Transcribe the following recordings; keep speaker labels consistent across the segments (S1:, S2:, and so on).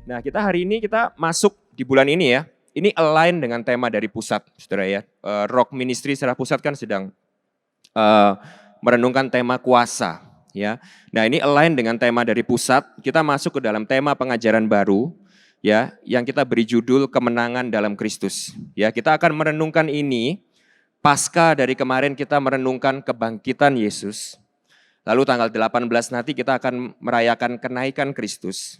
S1: Nah, kita hari ini kita masuk di bulan ini ya. Ini align dengan tema dari pusat, saudara ya. Rock Ministry secara pusat kan sedang merenungkan tema kuasa, ya. Nah, ini align dengan tema dari pusat. Kita masuk ke dalam tema pengajaran baru, ya, yang kita beri judul kemenangan dalam Kristus. Ya, kita akan merenungkan ini pasca dari kemarin kita merenungkan kebangkitan Yesus. Lalu tanggal 18 nanti kita akan merayakan kenaikan Kristus.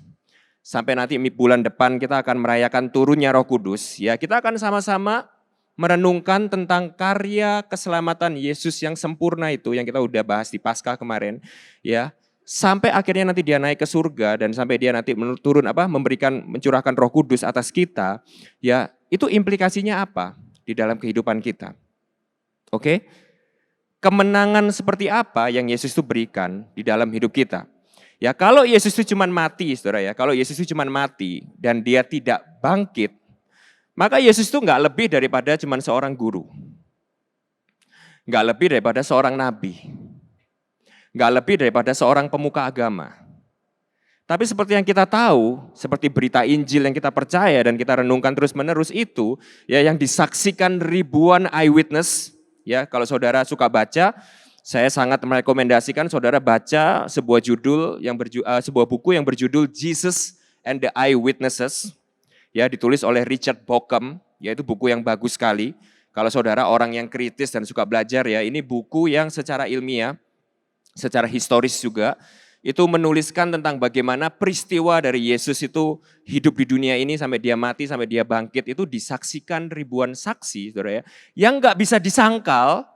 S1: Sampai nanti bulan depan kita akan merayakan turunnya Roh Kudus. Ya, kita akan sama-sama merenungkan tentang karya keselamatan Yesus yang sempurna itu yang kita udah bahas di Paskah kemarin, ya. Sampai akhirnya nanti dia naik ke surga dan sampai dia nanti mencurahkan Roh Kudus atas kita, ya. Itu implikasinya apa di dalam kehidupan kita? Oke? Kemenangan seperti apa yang Yesus itu berikan di dalam hidup kita? Ya, kalau Yesus itu cuma mati, saudara ya, kalau Yesus itu cuma mati dan dia tidak bangkit, maka Yesus itu nggak lebih daripada cuma seorang guru. Nggak lebih daripada seorang nabi. Nggak lebih daripada seorang pemuka agama. Tapi seperti yang kita tahu, seperti berita Injil yang kita percaya dan kita renungkan terus-menerus itu, ya yang disaksikan ribuan eyewitness, ya kalau saudara suka baca, saya sangat merekomendasikan saudara baca sebuah buku yang berjudul Jesus and the Eyewitnesses, ya ditulis oleh Richard Bauckham, yaitu buku yang bagus sekali. Kalau saudara orang yang kritis dan suka belajar ya, ini buku yang secara ilmiah, secara historis juga, itu menuliskan tentang bagaimana peristiwa dari Yesus itu hidup di dunia ini sampai dia mati, sampai dia bangkit, itu disaksikan ribuan saksi, saudara ya, yang nggak bisa disangkal.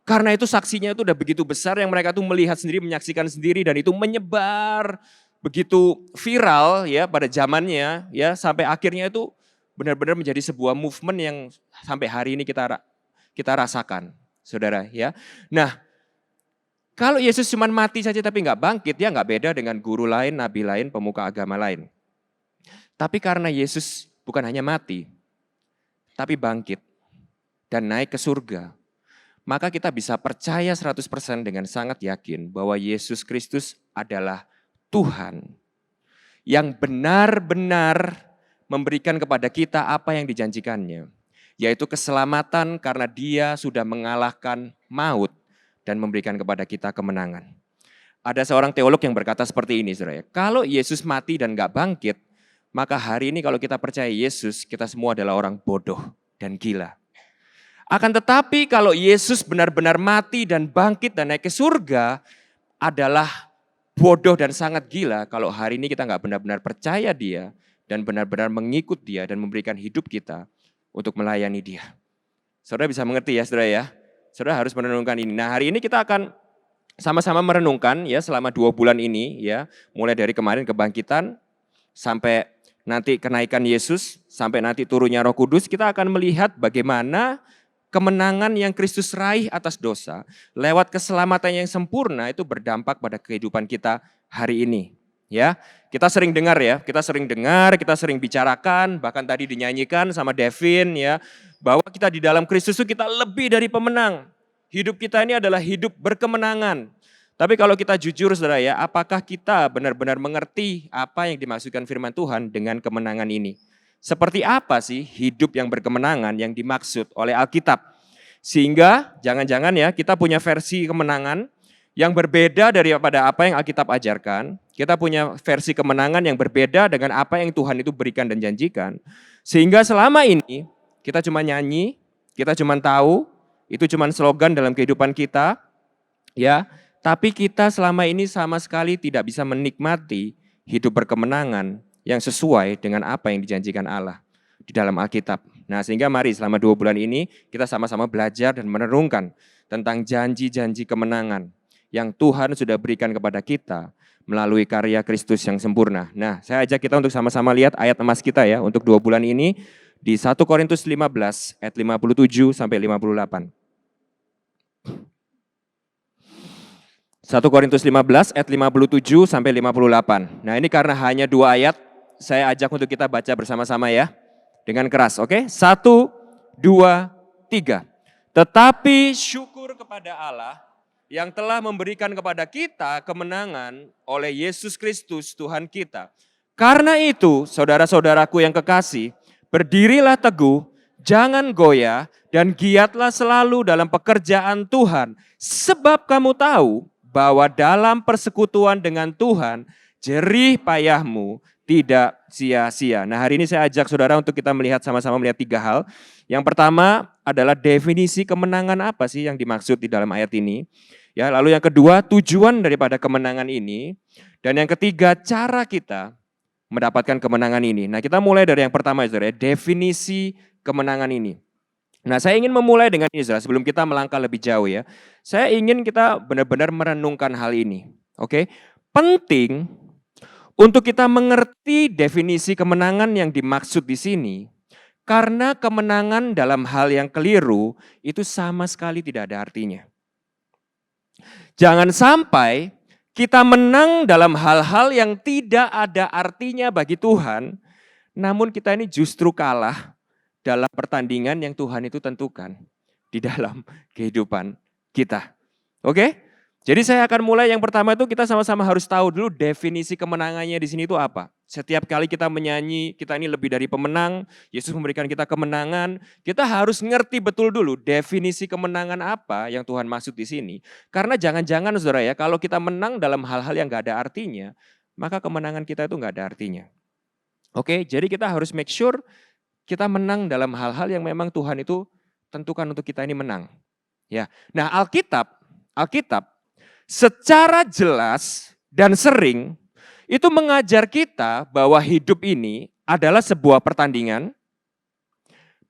S1: Karena itu saksinya itu udah begitu besar yang mereka tuh melihat sendiri, menyaksikan sendiri dan itu menyebar begitu viral ya pada zamannya ya sampai akhirnya itu benar-benar menjadi sebuah movement yang sampai hari ini kita rasakan, saudara ya. Nah, kalau Yesus cuma mati saja tapi nggak bangkit, ya nggak beda dengan guru lain, nabi lain, pemuka agama lain. Tapi karena Yesus bukan hanya mati, tapi bangkit dan naik ke surga, maka kita bisa percaya 100% dengan sangat yakin bahwa Yesus Kristus adalah Tuhan yang benar-benar memberikan kepada kita apa yang dijanjikannya, yaitu keselamatan karena dia sudah mengalahkan maut dan memberikan kepada kita kemenangan. Ada seorang teolog yang berkata seperti ini, saudara. Kalau Yesus mati dan gak bangkit, maka hari ini kalau kita percaya Yesus, kita semua adalah orang bodoh dan gila. Akan tetapi kalau Yesus benar-benar mati dan bangkit dan naik ke surga, adalah bodoh dan sangat gila kalau hari ini kita nggak benar-benar percaya dia dan benar-benar mengikut dia dan memberikan hidup kita untuk melayani dia. Saudara bisa mengerti ya saudara ya? Saudara harus merenungkan ini. Nah, hari ini kita akan sama-sama merenungkan ya selama 2 bulan ini ya, mulai dari kemarin kebangkitan sampai nanti kenaikan Yesus, sampai nanti turunnya Roh Kudus, kita akan melihat bagaimana kemenangan yang Kristus raih atas dosa lewat keselamatan yang sempurna itu berdampak pada kehidupan kita hari ini. Ya, kita sering dengar ya, kita sering bicarakan, bahkan tadi dinyanyikan sama Devin ya, bahwa kita di dalam Kristus itu kita lebih dari pemenang. Hidup kita ini adalah hidup berkemenangan. Tapi kalau kita jujur saudara ya, apakah kita benar-benar mengerti apa yang dimaksudkan firman Tuhan dengan kemenangan ini? Seperti apa sih hidup yang berkemenangan yang dimaksud oleh Alkitab? Sehingga jangan-jangan ya kita punya versi kemenangan yang berbeda daripada apa yang Alkitab ajarkan. Kita punya versi kemenangan yang berbeda dengan apa yang Tuhan itu berikan dan janjikan. Sehingga selama ini kita cuma nyanyi, kita cuma tahu, itu cuma slogan dalam kehidupan kita. Ya, tapi kita selama ini sama sekali tidak bisa menikmati hidup berkemenangan yang sesuai dengan apa yang dijanjikan Allah di dalam Alkitab. Nah, sehingga mari selama 2 bulan ini kita sama-sama belajar dan merenungkan tentang janji-janji kemenangan yang Tuhan sudah berikan kepada kita melalui karya Kristus yang sempurna. Nah, saya ajak kita untuk sama-sama lihat ayat emas kita ya untuk 2 bulan ini di 1 Korintus 15 ayat 57 sampai 58. 1 Korintus 15 ayat 57 sampai 58. Nah, ini karena hanya 2 ayat, saya ajak untuk kita baca bersama-sama ya. Dengan keras, oke? 1, 2, 3. Tetapi syukur kepada Allah yang telah memberikan kepada kita kemenangan oleh Yesus Kristus Tuhan kita. Karena itu, saudara-saudaraku yang kekasih, berdirilah teguh, jangan goyah, dan giatlah selalu dalam pekerjaan Tuhan. Sebab kamu tahu bahwa dalam persekutuan dengan Tuhan, jerih payahmu tidak sia-sia. Nah, hari ini saya ajak saudara untuk kita sama-sama melihat 3 hal. Yang pertama adalah definisi kemenangan apa sih yang dimaksud di dalam ayat ini. Ya, lalu yang kedua, tujuan daripada kemenangan ini. Dan yang ketiga, cara kita mendapatkan kemenangan ini. Nah, kita mulai dari yang pertama, saudara, definisi kemenangan ini. Nah, saya ingin memulai dengan ini, saudara, sebelum kita melangkah lebih jauh ya. Saya ingin kita benar-benar merenungkan hal ini. Oke? Penting untuk kita mengerti definisi kemenangan yang dimaksud di sini. Karena kemenangan dalam hal yang keliru itu sama sekali tidak ada artinya. Jangan sampai kita menang dalam hal-hal yang tidak ada artinya bagi Tuhan, namun kita ini justru kalah dalam pertandingan yang Tuhan itu tentukan di dalam kehidupan kita. Oke? Jadi saya akan mulai yang pertama itu kita sama-sama harus tahu dulu definisi kemenangannya di sini itu apa. Setiap kali kita menyanyi, kita ini lebih dari pemenang, Yesus memberikan kita kemenangan, kita harus ngerti betul dulu definisi kemenangan apa yang Tuhan maksud di sini. Karena jangan-jangan saudara ya, kalau kita menang dalam hal-hal yang gak ada artinya, maka kemenangan kita itu gak ada artinya. Oke, jadi kita harus make sure kita menang dalam hal-hal yang memang Tuhan itu tentukan untuk kita ini menang. Ya, nah Alkitab secara jelas dan sering itu mengajar kita bahwa hidup ini adalah sebuah pertandingan,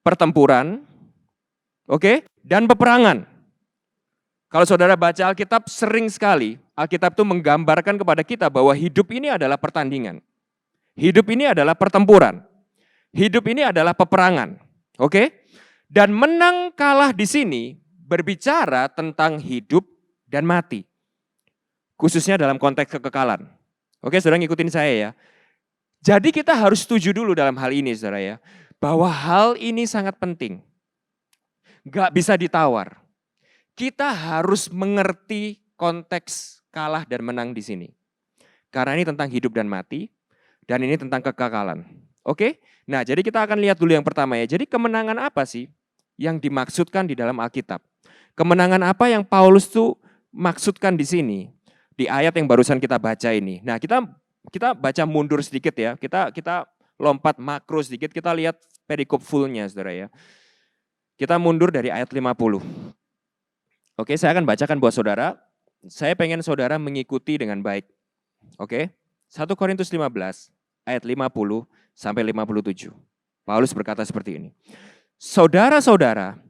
S1: pertempuran, oke, dan peperangan. Kalau saudara baca Alkitab sering sekali, Alkitab itu menggambarkan kepada kita bahwa hidup ini adalah pertandingan. Hidup ini adalah pertempuran. Hidup ini adalah peperangan. Oke? Dan menang kalah di sini berbicara tentang hidup dan mati. Khususnya dalam konteks kekekalan. Oke, saudara ngikutin saya ya. Jadi kita harus setuju dulu dalam hal ini, saudara ya. Bahwa hal ini sangat penting. Gak bisa ditawar. Kita harus mengerti konteks kalah dan menang di sini. Karena ini tentang hidup dan mati. Dan ini tentang kekekalan. Oke? Nah, jadi kita akan lihat dulu yang pertama ya. Jadi kemenangan apa sih yang dimaksudkan di dalam Alkitab? Kemenangan apa yang Paulus tuh maksudkan di sini? Di ayat yang barusan kita baca ini. Nah, kita baca mundur sedikit ya. Kita lompat makro sedikit, kita lihat perikop fullnya saudara ya. Kita mundur dari ayat 50. Oke, saya akan bacakan buat saudara. Saya pengen saudara mengikuti dengan baik. Oke, 1 Korintus 15 ayat 50 sampai 57. Paulus berkata seperti ini. Saudara-saudara,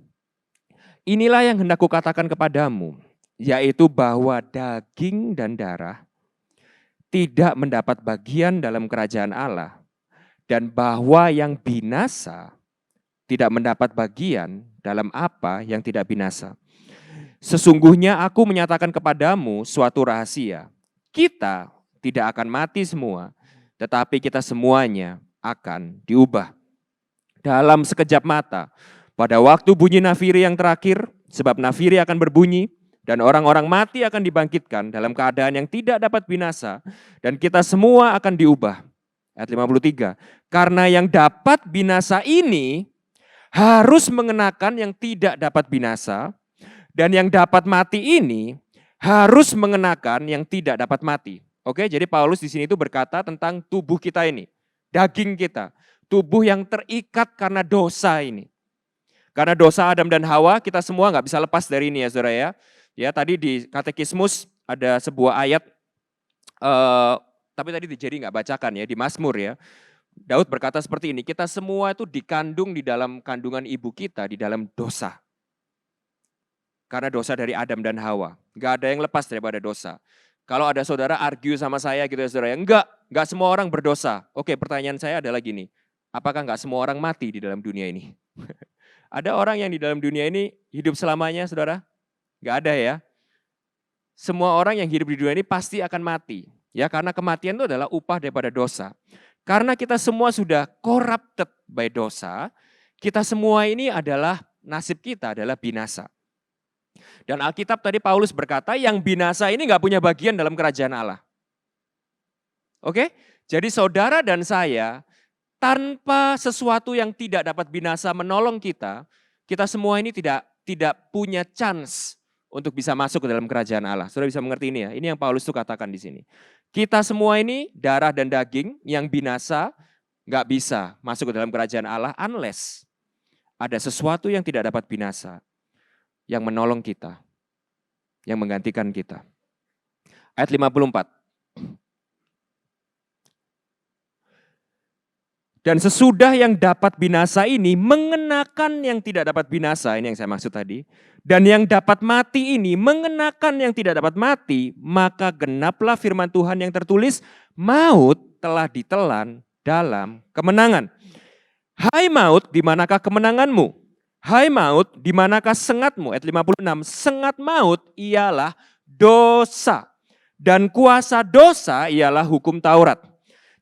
S1: inilah yang hendak kukatakan kepadamu, yaitu bahwa daging dan darah tidak mendapat bagian dalam kerajaan Allah, dan bahwa yang binasa tidak mendapat bagian dalam apa yang tidak binasa. Sesungguhnya aku menyatakan kepadamu suatu rahasia, kita tidak akan mati semua, tetapi kita semuanya akan diubah. Dalam sekejap mata, pada waktu bunyi nafiri yang terakhir, sebab nafiri akan berbunyi, dan orang-orang mati akan dibangkitkan dalam keadaan yang tidak dapat binasa, dan kita semua akan diubah. Ayat 53, karena yang dapat binasa ini harus mengenakan yang tidak dapat binasa, dan yang dapat mati ini harus mengenakan yang tidak dapat mati. Oke, jadi Paulus di sini itu berkata tentang tubuh kita ini, daging kita, tubuh yang terikat karena dosa ini. Karena dosa Adam dan Hawa, kita semua nggak bisa lepas dari ini ya saudara ya. Ya tadi di katekismus ada sebuah ayat, tapi tadi Jerry nggak bacakan ya, di Mazmur ya. Daud berkata seperti ini, kita semua itu dikandung di dalam kandungan ibu kita, di dalam dosa. Karena dosa dari Adam dan Hawa, nggak ada yang lepas daripada dosa. Kalau ada saudara argue sama saya gitu ya saudara, enggak semua orang berdosa. Oke, pertanyaan saya adalah gini, apakah enggak semua orang mati di dalam dunia ini? Ada orang yang di dalam dunia ini hidup selamanya saudara? Enggak ada ya. Semua orang yang hidup di dunia ini pasti akan mati. Ya, karena kematian itu adalah upah daripada dosa. Karena kita semua sudah corrupted by dosa, kita semua ini adalah, nasib kita adalah binasa. Dan Alkitab tadi Paulus berkata yang binasa ini gak punya bagian dalam kerajaan Allah. Oke? Jadi saudara dan saya tanpa sesuatu yang tidak dapat binasa menolong kita, kita semua ini tidak punya chance untuk bisa masuk ke dalam kerajaan Allah. Saudara bisa mengerti ini ya? Ini yang Paulus tuh katakan di sini. Kita semua ini darah dan daging yang binasa nggak bisa masuk ke dalam kerajaan Allah unless ada sesuatu yang tidak dapat binasa yang menolong kita, yang menggantikan kita. Ayat 54. Dan sesudah yang dapat binasa ini mengenakan yang tidak dapat binasa, ini yang saya maksud tadi. Dan yang dapat mati ini mengenakan yang tidak dapat mati, maka genaplah firman Tuhan yang tertulis, maut telah ditelan dalam kemenangan. Hai maut, di manakah kemenanganmu? Hai maut, di manakah sengatmu? Ayat 56, sengat maut ialah dosa. Dan kuasa dosa ialah hukum Taurat.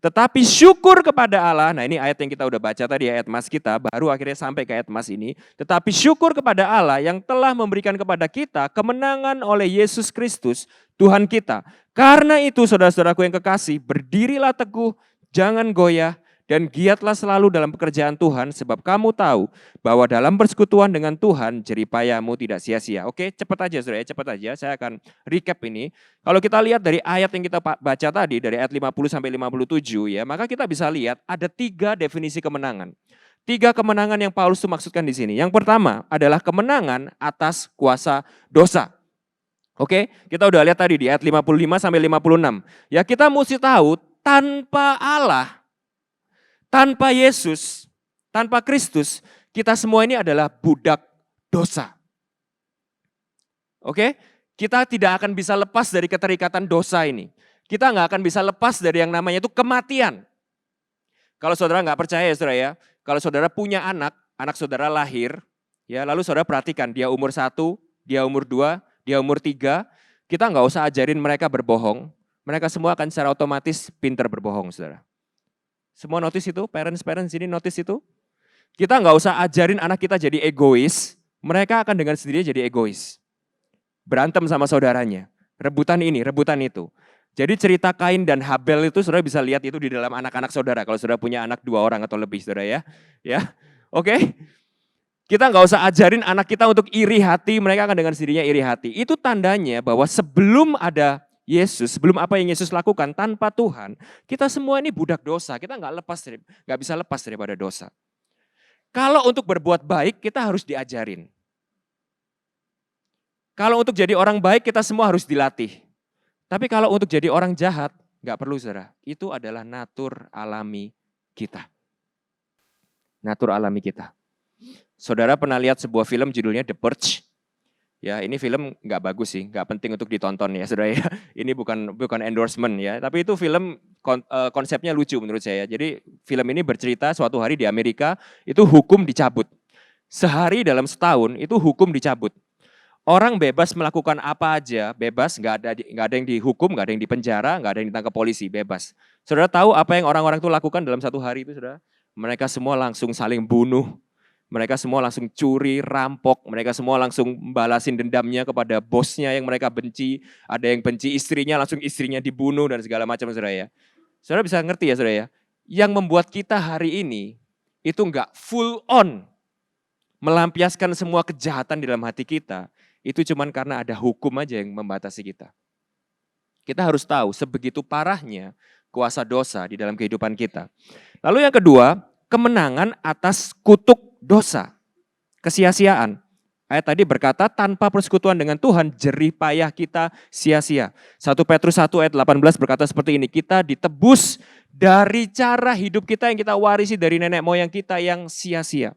S1: Tetapi syukur kepada Allah, nah ini ayat yang kita udah baca tadi, ayat mas kita, baru akhirnya sampai ke ayat mas ini. Tetapi syukur kepada Allah yang telah memberikan kepada kita kemenangan oleh Yesus Kristus, Tuhan kita. Karena itu saudara-saudaraku yang kekasih, berdirilah teguh, jangan goyah, dan giatlah selalu dalam pekerjaan Tuhan, sebab kamu tahu bahwa dalam persekutuan dengan Tuhan, jeripayahmu tidak sia-sia. Oke, cepat aja saudara, cepat aja, saya akan recap ini. Kalau kita lihat dari ayat yang kita baca tadi, dari ayat 50 sampai 57 ya, maka kita bisa lihat ada 3 definisi kemenangan. 3 kemenangan yang Paulus itu maksudkan di sini. Yang pertama adalah kemenangan atas kuasa dosa. Oke, kita udah lihat tadi di ayat 55 sampai 56. Ya, kita mesti tahu tanpa Allah, tanpa Yesus, tanpa Kristus, kita semua ini adalah budak dosa. Oke? Kita tidak akan bisa lepas dari keterikatan dosa ini. Kita nggak akan bisa lepas dari yang namanya itu kematian. Kalau saudara nggak percaya ya saudara ya, kalau saudara punya anak saudara lahir, ya lalu saudara perhatikan dia umur 1, dia umur 2, dia umur 3, kita nggak usah ajarin mereka berbohong, mereka semua akan secara otomatis pintar berbohong saudara. Semua notice itu, parents ini notice itu. Kita nggak usah ajarin anak kita jadi egois, mereka akan dengan sendirinya jadi egois. Berantem sama saudaranya, rebutan ini, rebutan itu. Jadi cerita Kain dan Habel itu saudara bisa lihat itu di dalam anak-anak saudara. Kalau saudara punya anak 2 orang atau lebih saudara ya. Oke? Kita nggak usah ajarin anak kita untuk iri hati, mereka akan dengan sendirinya iri hati. Itu tandanya bahwa sebelum ada Yesus, sebelum apa yang Yesus lakukan tanpa Tuhan, kita semua ini budak dosa. Kita nggak bisa lepas daripada dosa. Kalau untuk berbuat baik, kita harus diajarin. Kalau untuk jadi orang baik, kita semua harus dilatih. Tapi kalau untuk jadi orang jahat, nggak perlu saudara. Itu adalah natur alami kita. Natur alami kita. Saudara pernah lihat sebuah film judulnya The Purge? Ya, ini film nggak bagus sih, nggak penting untuk ditonton ya saudara ya. Ini bukan endorsement ya, tapi itu film konsepnya lucu menurut saya. Jadi film ini bercerita suatu hari di Amerika itu hukum dicabut. Sehari dalam setahun itu hukum dicabut. Orang bebas melakukan apa aja, bebas, nggak ada yang dihukum, nggak ada yang dipenjara, nggak ada yang ditangkap polisi, bebas. Saudara tahu apa yang orang-orang itu lakukan dalam satu hari itu saudara? Mereka semua langsung saling bunuh. Mereka semua langsung curi, rampok, mereka semua langsung balasin dendamnya kepada bosnya yang mereka benci. Ada yang benci istrinya, langsung istrinya dibunuh dan segala macam saudara ya. Saudara bisa ngerti ya saudara ya. Yang membuat kita hari ini itu enggak full on melampiaskan semua kejahatan di dalam hati kita. Itu cuman karena ada hukum aja yang membatasi kita. Kita harus tahu sebegitu parahnya kuasa dosa di dalam kehidupan kita. Lalu yang kedua, kemenangan atas kutuk dosa, kesia-siaan. Ayat tadi berkata tanpa persekutuan dengan Tuhan jerih payah kita sia-sia. 1 Petrus 1 ayat 18 berkata seperti ini, kita ditebus dari cara hidup kita yang kita warisi dari nenek moyang kita yang sia-sia.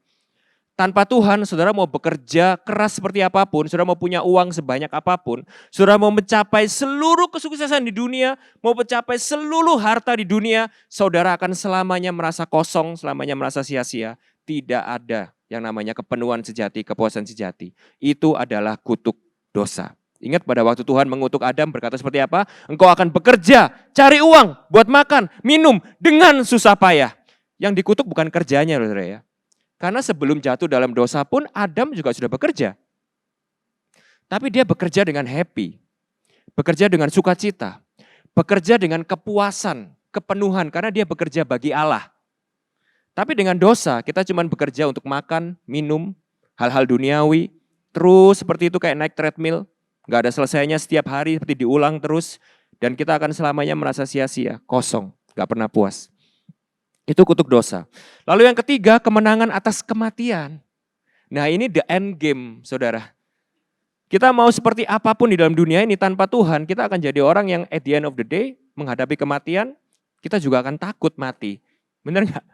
S1: Tanpa Tuhan, saudara mau bekerja keras seperti apapun, saudara mau punya uang sebanyak apapun, saudara mau mencapai seluruh kesuksesan di dunia, mau mencapai seluruh harta di dunia, saudara akan selamanya merasa kosong, selamanya merasa sia-sia. Tidak ada yang namanya kepenuhan sejati, kepuasan sejati. Itu adalah kutuk dosa. Ingat pada waktu Tuhan mengutuk Adam berkata seperti apa? Engkau akan bekerja, cari uang, buat makan, minum dengan susah payah. Yang dikutuk bukan kerjanya, saudara ya. Karena sebelum jatuh dalam dosa pun Adam juga sudah bekerja. Tapi dia bekerja dengan happy. Bekerja dengan sukacita. Bekerja dengan kepuasan. kepenuhan karena dia bekerja bagi Allah. Tapi dengan dosa kita cuma bekerja untuk makan, minum, hal-hal duniawi, terus seperti itu kayak naik treadmill, nggak ada selesainya setiap hari seperti diulang terus, dan kita akan selamanya merasa sia-sia, kosong, nggak pernah puas. Itu kutuk dosa. Lalu yang ketiga, kemenangan atas kematian. Nah ini the end game, saudara. Kita mau seperti apapun di dalam dunia ini tanpa Tuhan, kita akan jadi orang yang at the end of the day menghadapi kematian, kita juga akan takut mati. Bener nggak?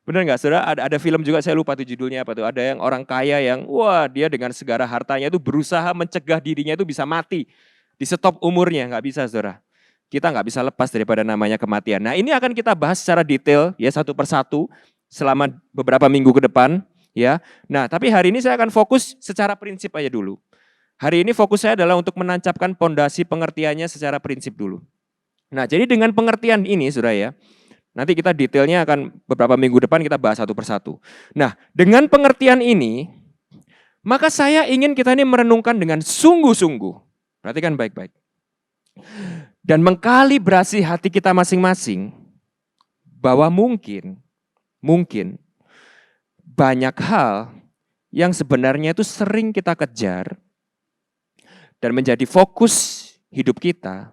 S1: Bener nggak, saudara? Ada film juga, saya lupa tuh judulnya apa tuh. Ada yang orang kaya yang, wah dia dengan segala hartanya itu berusaha mencegah dirinya itu bisa mati. Di stop umurnya, nggak bisa saudara. Kita nggak bisa lepas daripada namanya kematian. Nah ini akan kita bahas secara detail ya satu persatu selama beberapa minggu ke depan. Ya. Nah tapi hari ini saya akan fokus secara prinsip aja dulu. Hari ini fokus saya adalah untuk menancapkan pondasi pengertiannya secara prinsip dulu. Nah jadi dengan pengertian ini saudara ya, nanti kita detailnya akan beberapa minggu depan kita bahas satu persatu. Nah, dengan pengertian ini, maka saya ingin kita ini merenungkan dengan sungguh-sungguh. Perhatikan baik-baik. Dan mengkalibrasi hati kita masing-masing bahwa mungkin banyak hal yang sebenarnya itu sering kita kejar dan menjadi fokus hidup kita.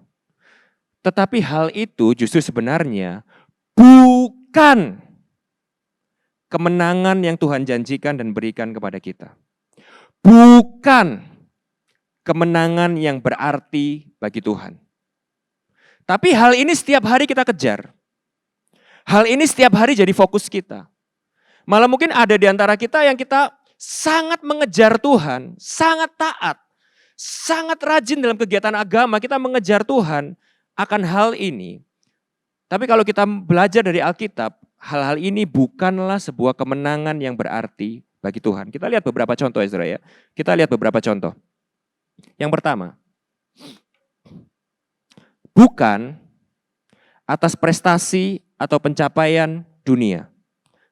S1: Tetapi hal itu justru sebenarnya bukan kemenangan yang Tuhan janjikan dan berikan kepada kita. Bukan kemenangan yang berarti bagi Tuhan. Tapi hal ini setiap hari kita kejar. Hal ini setiap hari jadi fokus kita. Malah mungkin ada di antara kita yang kita sangat mengejar Tuhan, sangat taat, sangat rajin dalam kegiatan agama, kita mengejar Tuhan akan hal ini. Tapi kalau kita belajar dari Alkitab, hal-hal ini bukanlah sebuah kemenangan yang berarti bagi Tuhan. Kita lihat beberapa contoh ya saudara ya. Kita lihat beberapa contoh. Yang pertama, bukan atas prestasi atau pencapaian dunia,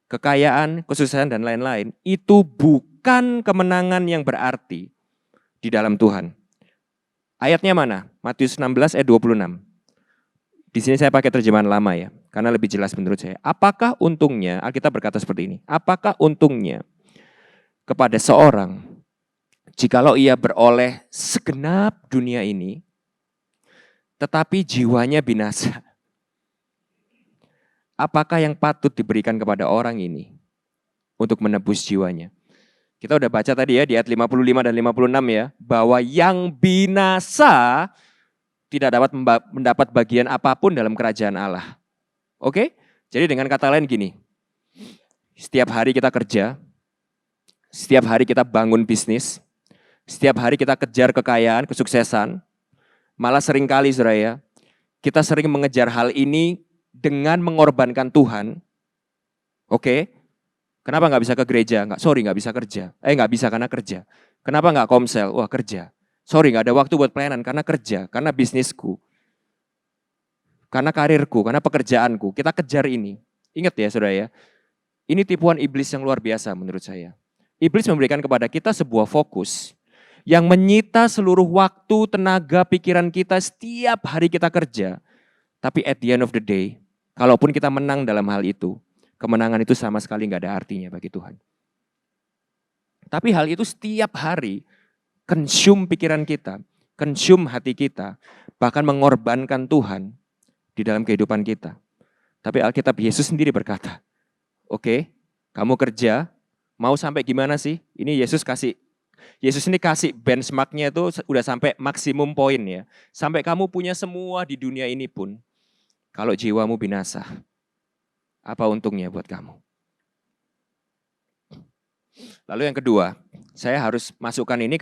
S1: kekayaan, kesuksesan dan lain-lain, itu bukan kemenangan yang berarti di dalam Tuhan. Ayatnya mana? Matius 16 ayat 26. Di sini saya pakai terjemahan lama ya, karena lebih jelas menurut saya. Apakah untungnya, Alkitab berkata seperti ini, apakah untungnya kepada seorang jikalau ia beroleh segenap dunia ini, tetapi jiwanya binasa? Apakah yang patut diberikan kepada orang ini untuk menebus jiwanya? Kita udah baca tadi ya di ayat 55 dan 56 ya, bahwa yang binasa tidak dapat mendapat bagian apapun dalam kerajaan Allah. Oke? Jadi dengan kata lain gini, setiap hari kita kerja, setiap hari kita bangun bisnis, setiap hari kita kejar kekayaan, kesuksesan, malah seringkali saudara ya, kita sering mengejar hal ini dengan mengorbankan Tuhan. Oke? Kenapa nggak bisa ke gereja? Nggak bisa kerja. Nggak bisa karena kerja. Kenapa nggak komsel? Wah kerja. Sorry, gak ada waktu buat pelayanan karena kerja, karena bisnisku, karena karirku, karena pekerjaanku. Kita kejar ini. Ingat ya saudara ya, ini tipuan iblis yang luar biasa menurut saya. Iblis memberikan kepada kita sebuah fokus yang menyita seluruh waktu, tenaga, pikiran kita setiap hari kita kerja. Tapi at the end of the day, kalaupun kita menang dalam hal itu, kemenangan itu sama sekali gak ada artinya bagi Tuhan. Tapi hal itu setiap hari consume pikiran kita, consume hati kita, bahkan mengorbankan Tuhan di dalam kehidupan kita. Tapi Alkitab Yesus sendiri berkata, oke, kamu kerja, mau sampai gimana sih? Ini Yesus ini kasih benchmarknya itu udah sampai maksimum poin ya. Sampai kamu punya semua di dunia ini pun, kalau jiwamu binasa, apa untungnya buat kamu? Lalu yang kedua, saya harus masukkan ini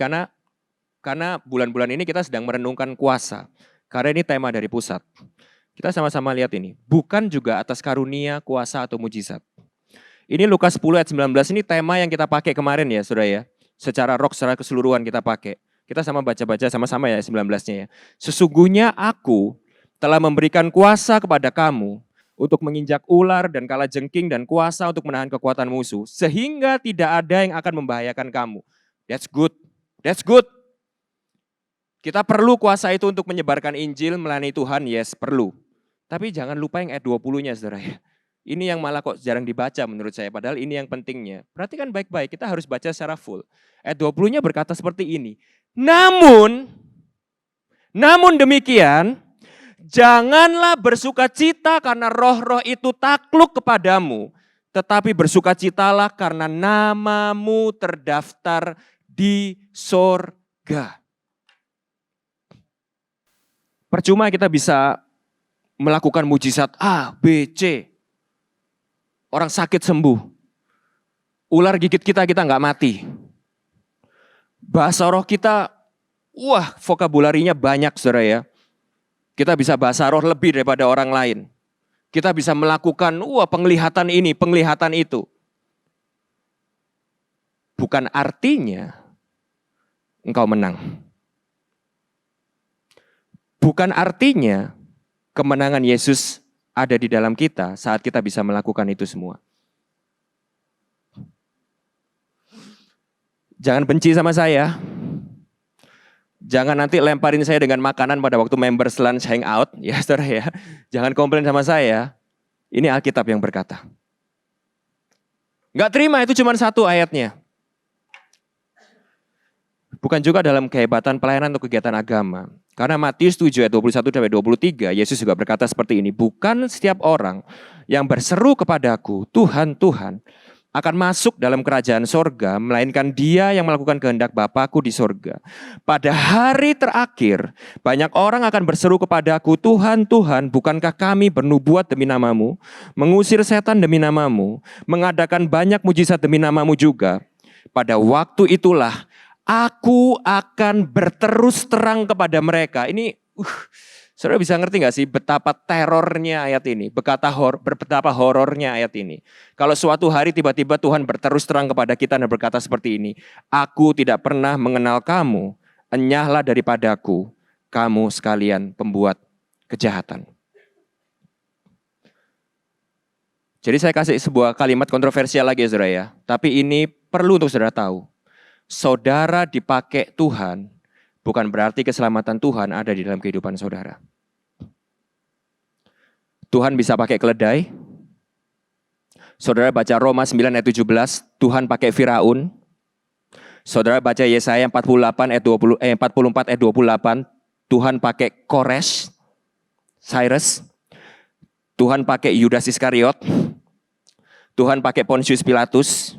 S1: karena bulan-bulan ini kita sedang merenungkan kuasa. Karena ini tema dari pusat. Kita sama-sama lihat ini. Bukan juga atas karunia, kuasa atau mujizat. Ini Lukas 10 ayat 19, ini tema yang kita pakai kemarin ya saudara ya. Secara secara keseluruhan kita pakai. Kita sama baca-baca sama-sama ya 19-nya ya. Sesungguhnya aku telah memberikan kuasa kepada kamu untuk menginjak ular dan kalajengking dan kuasa untuk menahan kekuatan musuh. Sehingga tidak ada yang akan membahayakan kamu. That's good. That's good. Kita perlu kuasa itu untuk menyebarkan Injil melayani Tuhan, yes perlu. Tapi jangan lupa yang ayat 20-nya saudara ya. Ini yang malah kok jarang dibaca menurut saya, padahal ini yang pentingnya. Perhatikan baik-baik, kita harus baca secara full. Ayat 20-nya berkata seperti ini. Namun demikian, janganlah bersukacita karena roh-roh itu takluk kepadamu, tetapi bersukacitalah karena namamu terdaftar di sorga. Percuma kita bisa melakukan mujizat A, B, C. Orang sakit sembuh. Ular gigit kita nggak mati. Bahasa roh kita, wah vokabularinya banyak saudara ya. Kita bisa bahasa roh lebih daripada orang lain. Kita bisa melakukan penglihatan ini, penglihatan itu. Bukan artinya engkau menang. Bukan artinya kemenangan Yesus ada di dalam kita saat kita bisa melakukan itu semua. Jangan benci sama saya. Jangan nanti lemparin saya dengan makanan pada waktu members lunch hangout. Ya saudara ya. Jangan komplain sama saya. Ini Alkitab yang berkata. Nggak terima, itu cuma satu ayatnya. Bukan juga dalam kehebatan pelayanan atau kegiatan agama. Karena Matius 7 ayat 21-23, Yesus juga berkata seperti ini. Bukan setiap orang yang berseru kepadaku, Tuhan, Tuhan, akan masuk dalam kerajaan sorga, melainkan dia yang melakukan kehendak Bapakku di sorga. Pada hari terakhir, banyak orang akan berseru kepadaku, Tuhan, Tuhan, bukankah kami bernubuat demi namamu, mengusir setan demi namamu, mengadakan banyak mujizat demi namamu juga. Pada waktu itulah, aku akan berterus terang kepada mereka. Ini, saudara bisa ngerti gak sih betapa terornya ayat ini? Betapa horornya ayat ini. Kalau suatu hari tiba-tiba Tuhan berterus terang kepada kita dan berkata seperti ini. Aku tidak pernah mengenal kamu, enyahlah daripadaku, kamu sekalian pembuat kejahatan. Jadi saya kasih sebuah kalimat kontroversial lagi ya saudara ya. Tapi ini perlu untuk saudara tahu. Saudara dipakai Tuhan, bukan berarti keselamatan Tuhan ada di dalam kehidupan saudara. Tuhan bisa pakai keledai. Saudara baca Roma 9 ayat 17, Tuhan pakai Firaun. Saudara baca Yesaya 44 ayat 28, Tuhan pakai Kores, Cyrus. Tuhan pakai Yudas Iskariot. Tuhan pakai Pontius Pilatus.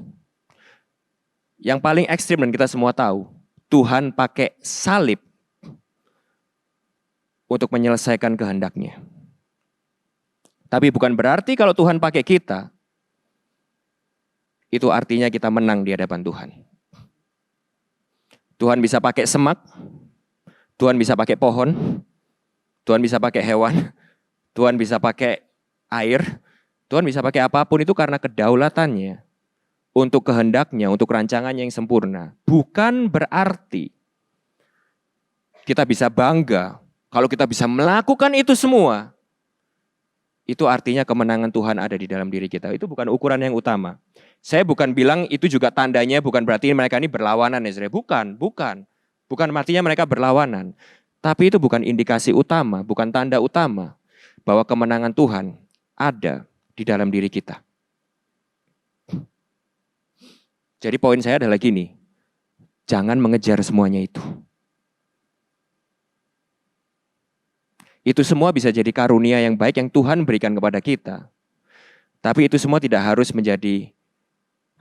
S1: Yang paling ekstrim dan kita semua tahu, Tuhan pakai salib untuk menyelesaikan kehendaknya. Tapi bukan berarti kalau Tuhan pakai kita, itu artinya kita menang di hadapan Tuhan. Tuhan bisa pakai semak, Tuhan bisa pakai pohon, Tuhan bisa pakai hewan, Tuhan bisa pakai air, Tuhan bisa pakai apapun itu karena kedaulatannya. Untuk kehendaknya, untuk rancangannya yang sempurna. Bukan berarti kita bisa bangga kalau kita bisa melakukan itu semua. Itu artinya kemenangan Tuhan ada di dalam diri kita. Itu bukan ukuran yang utama. Saya bukan bilang itu juga tandanya bukan berarti mereka ini berlawanan. Ya, bukan. Bukan artinya mereka berlawanan. Tapi itu bukan indikasi utama, bukan tanda utama bahwa kemenangan Tuhan ada di dalam diri kita. Jadi poin saya adalah gini, jangan mengejar semuanya itu. Itu semua bisa jadi karunia yang baik yang Tuhan berikan kepada kita. Tapi itu semua tidak harus menjadi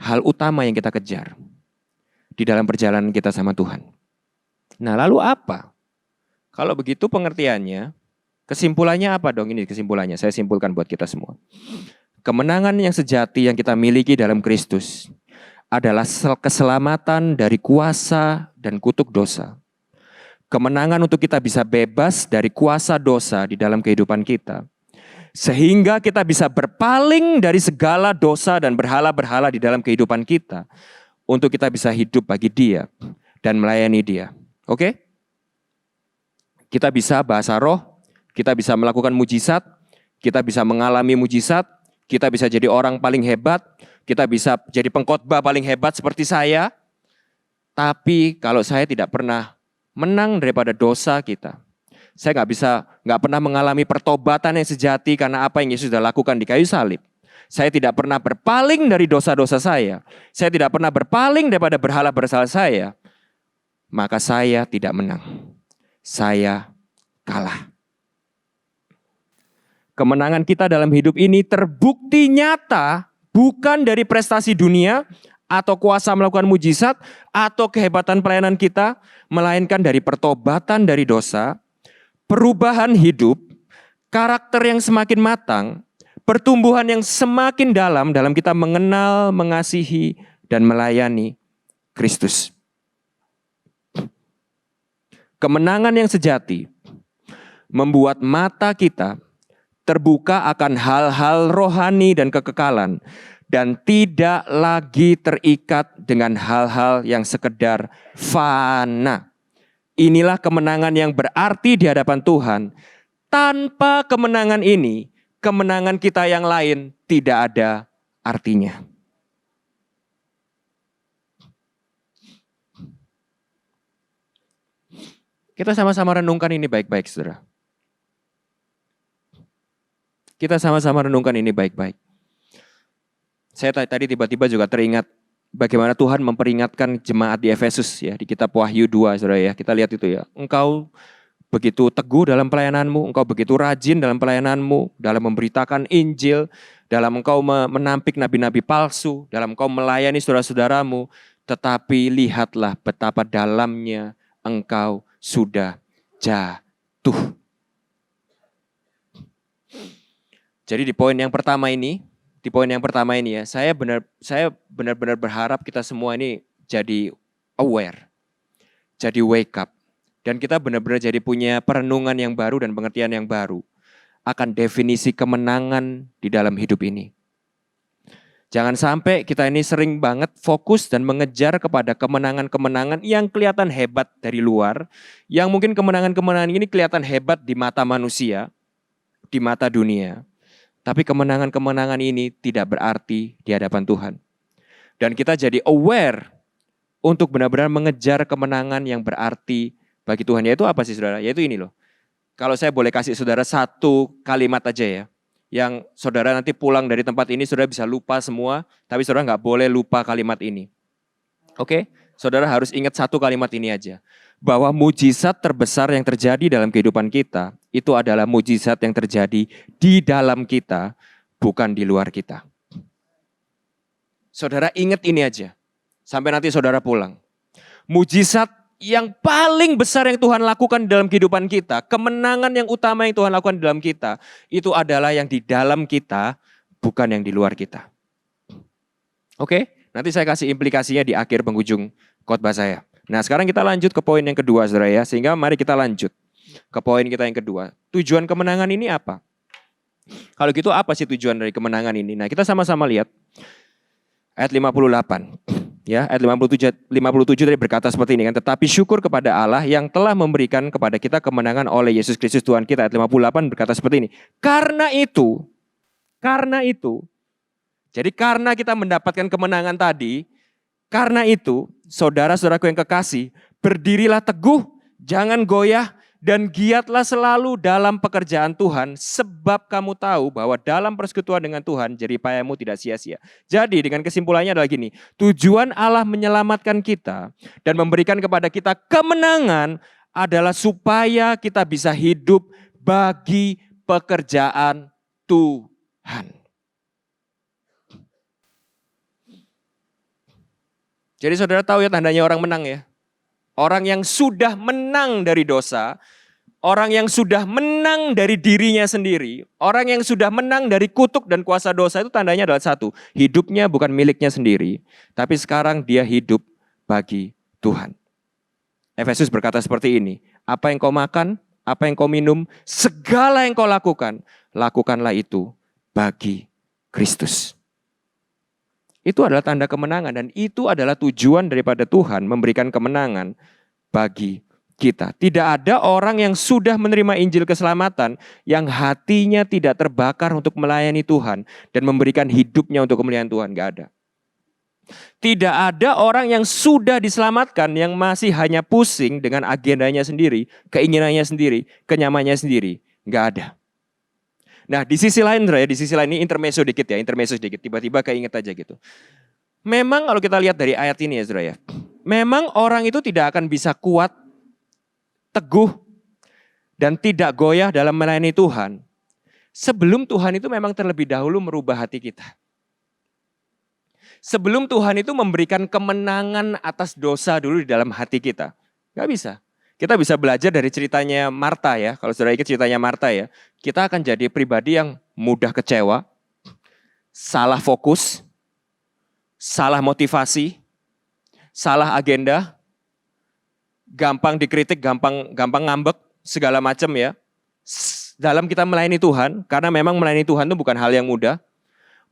S1: hal utama yang kita kejar di dalam perjalanan kita sama Tuhan. Nah lalu apa? Kalau begitu pengertiannya, kesimpulannya apa dong ini kesimpulannya? Saya simpulkan buat kita semua. Kemenangan yang sejati yang kita miliki dalam Kristus adalah keselamatan dari kuasa dan kutuk dosa. Kemenangan untuk kita bisa bebas dari kuasa dosa di dalam kehidupan kita. Sehingga kita bisa berpaling dari segala dosa dan berhala-berhala di dalam kehidupan kita. Untuk kita bisa hidup bagi Dia dan melayani Dia. Oke? Kita bisa bahasa roh, kita bisa melakukan mujizat, kita bisa mengalami mujizat, kita bisa jadi orang paling hebat, kita bisa jadi pengkhotbah paling hebat seperti saya. Tapi kalau saya tidak pernah menang daripada dosa kita, saya nggak bisa nggak pernah mengalami pertobatan yang sejati karena apa yang Yesus sudah lakukan di kayu salib. Saya tidak pernah berpaling dari dosa-dosa saya. Saya tidak pernah berpaling daripada berhala-berhala saya. Maka saya tidak menang. Saya kalah. Kemenangan kita dalam hidup ini terbukti nyata bukan dari prestasi dunia atau kuasa melakukan mujizat atau kehebatan pelayanan kita, melainkan dari pertobatan dari dosa, perubahan hidup, karakter yang semakin matang, pertumbuhan yang semakin dalam kita mengenal, mengasihi, dan melayani Kristus. Kemenangan yang sejati membuat mata kita terbuka akan hal-hal rohani dan kekekalan, dan tidak lagi terikat dengan hal-hal yang sekedar fana. Inilah kemenangan yang berarti di hadapan Tuhan. Tanpa kemenangan ini, kemenangan kita yang lain tidak ada artinya. Kita sama-sama renungkan ini baik-baik, saudara. Kita sama-sama renungkan ini baik-baik. Saya tadi tiba-tiba juga teringat bagaimana Tuhan memperingatkan jemaat di Efesus ya, di kitab Wahyu 2, saudara ya. Kita lihat itu ya. Engkau begitu teguh dalam pelayananmu, engkau begitu rajin dalam pelayananmu, dalam memberitakan Injil, dalam engkau menampik nabi-nabi palsu, dalam engkau melayani saudara-saudaramu, tetapi lihatlah betapa dalamnya engkau sudah jatuh. Jadi di poin yang pertama ini ya, saya benar-benar berharap kita semua ini jadi aware, jadi wake up, dan kita benar-benar jadi punya perenungan yang baru dan pengertian yang baru akan definisi kemenangan di dalam hidup ini. Jangan sampai kita ini sering banget fokus dan mengejar kepada kemenangan-kemenangan yang kelihatan hebat dari luar, yang mungkin kemenangan-kemenangan ini kelihatan hebat di mata manusia, di mata dunia. Tapi kemenangan-kemenangan ini tidak berarti di hadapan Tuhan. Dan kita jadi aware untuk benar-benar mengejar kemenangan yang berarti bagi Tuhan. Yaitu apa sih saudara? Yaitu ini loh. Kalau saya boleh kasih saudara satu kalimat aja ya. Yang saudara nanti pulang dari tempat ini saudara bisa lupa semua. Tapi saudara nggak boleh lupa kalimat ini. Oke? Saudara harus ingat satu kalimat ini aja. Bahwa mujizat terbesar yang terjadi dalam kehidupan kita, itu adalah mujizat yang terjadi di dalam kita, bukan di luar kita. Saudara ingat ini aja, sampai nanti saudara pulang. Mujizat yang paling besar yang Tuhan lakukan dalam kehidupan kita, kemenangan yang utama yang Tuhan lakukan dalam kita, itu adalah yang di dalam kita, bukan yang di luar kita. Oke, nanti saya kasih implikasinya di akhir penghujung khotbah saya. Nah sekarang kita lanjut ke poin yang kedua saudara ya. Sehingga mari kita lanjut ke poin kita yang kedua. Tujuan kemenangan ini apa? Kalau gitu apa sih tujuan dari kemenangan ini? Nah kita sama-sama lihat ayat 58. Ya, ayat 57 tadi berkata seperti ini kan. Tetapi syukur kepada Allah yang telah memberikan kepada kita kemenangan oleh Yesus Kristus Tuhan kita. Ayat 58 berkata seperti ini. Karena itu. Jadi karena kita mendapatkan kemenangan tadi. Karena itu, saudara-saudaraku yang kekasih, berdirilah teguh, jangan goyah, dan giatlah selalu dalam pekerjaan Tuhan, sebab kamu tahu bahwa dalam persekutuan dengan Tuhan, jeripayamu tidak sia-sia. Jadi dengan kesimpulannya adalah gini, tujuan Allah menyelamatkan kita dan memberikan kepada kita kemenangan adalah supaya kita bisa hidup bagi pekerjaan Tuhan. Jadi saudara tahu ya tandanya orang menang ya. Orang yang sudah menang dari dosa, orang yang sudah menang dari dirinya sendiri, orang yang sudah menang dari kutuk dan kuasa dosa itu tandanya adalah satu. Hidupnya bukan miliknya sendiri, tapi sekarang dia hidup bagi Tuhan. Efesus berkata seperti ini, apa yang kau makan, apa yang kau minum, segala yang kau lakukan, lakukanlah itu bagi Kristus. Itu adalah tanda kemenangan dan itu adalah tujuan daripada Tuhan memberikan kemenangan bagi kita. Tidak ada orang yang sudah menerima Injil keselamatan yang hatinya tidak terbakar untuk melayani Tuhan dan memberikan hidupnya untuk kemuliaan Tuhan. Gak ada. Tidak ada orang yang sudah diselamatkan yang masih hanya pusing dengan agendanya sendiri, keinginannya sendiri, kenyamanannya sendiri. Nggak ada. Nah di sisi lain, di sisi lain ini intermezzo dikit, tiba-tiba keinget aja gitu. Memang kalau kita lihat dari ayat ini ya, memang orang itu tidak akan bisa kuat, teguh, dan tidak goyah dalam melayani Tuhan sebelum Tuhan itu memang terlebih dahulu merubah hati kita. Sebelum Tuhan itu memberikan kemenangan atas dosa dulu di dalam hati kita. Gak bisa. Kita bisa belajar dari ceritanya Marta ya. Kalau saudara ingat ceritanya Marta ya. Kita akan jadi pribadi yang mudah kecewa, salah fokus, salah motivasi, salah agenda, gampang dikritik, gampang ngambek, segala macam ya. Dalam kita melayani Tuhan, karena memang melayani Tuhan itu bukan hal yang mudah.